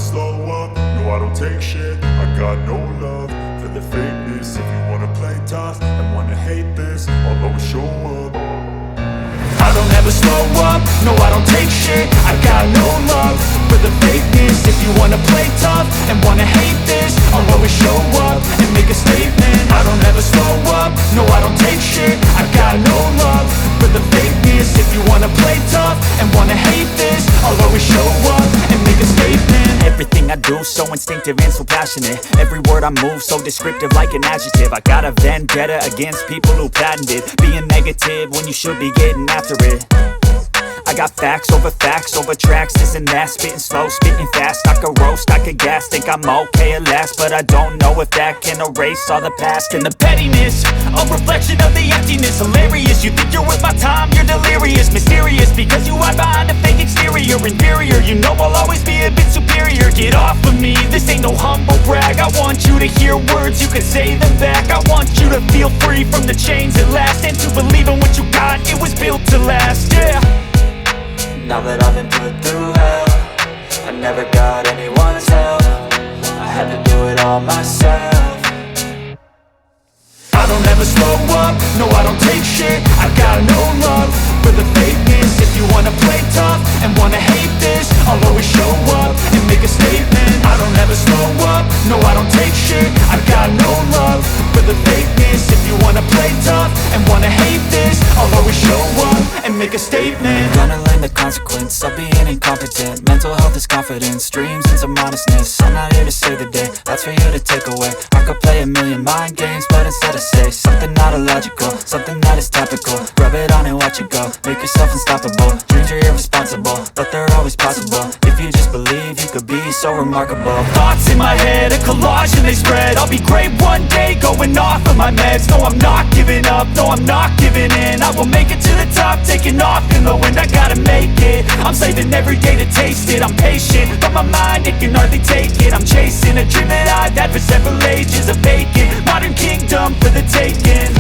slow up, no I don't take shit. I got no love for the fakeness. If you wanna play tough and wanna hate this, I'll always show up. I don't ever slow up, no I don't take shit. I got no love for the fakeness. If you wanna play tough and wanna hate this, I'll always show up and make a statement. I don't ever slow up, no I don't take shit. I got no love for the fakeness. If you wanna play tough and wanna hate this, I'll always show up and make a statement. Everything I do so instinctive and so passionate. Every word I move so descriptive like an adjective. I got a vendetta against people who patented being negative when you should be getting after it. I got facts over tracks, this and that. Spitting slow, spitting fast, I could roast, I could gas. Think I'm okay at last, but I don't know if that can erase all the past. And the pettiness, a reflection of the emptiness. Hilarious, you think you're worth my time, you're delirious. Mysterious, because you hide behind a fake exterior. Inferior, you know I'll always be a bit superior. Get off of me, this ain't no humble brag. I want you to hear words, you can say them back. I want you to feel free from the chains at last, and to believe in what you got, it was built to last, yeah. Now that I've been put through hell, I never got anyone's help. I had to do it all myself. I don't ever slow up, no I don't take shit. I got no love for the fakeness. If you wanna play tough and wanna hate this, I'll always show up and make a statement. I don't ever slow up, no I don't take shit. I got no love for the fakeness. If you wanna play tough and wanna hate this, I'll always show up and make a statement. Gonna learn the consequence of being incompetent. Mental health is confidence, dreams and some honestness. I'm not here to save the day, that's for you to take away. I could play a million mind games, but instead I say something not illogical, something that is topical. Rub it on and watch it go, make yourself unstoppable. Dreams are irresponsible, but they're always possible. If you just believe, you could be so remarkable. Thoughts in my head, a collage and they spread. I'll be great one day, going off of my meds. No, I'm not giving up, no, I'm not giving in. I will make it to the top, taking off in the wind. I gotta make it, I'm saving every day to taste it. I'm patient, but my mind, it can hardly take it. I'm chasing a dream that I've had for several ages, a vacant modern kingdom for the taking.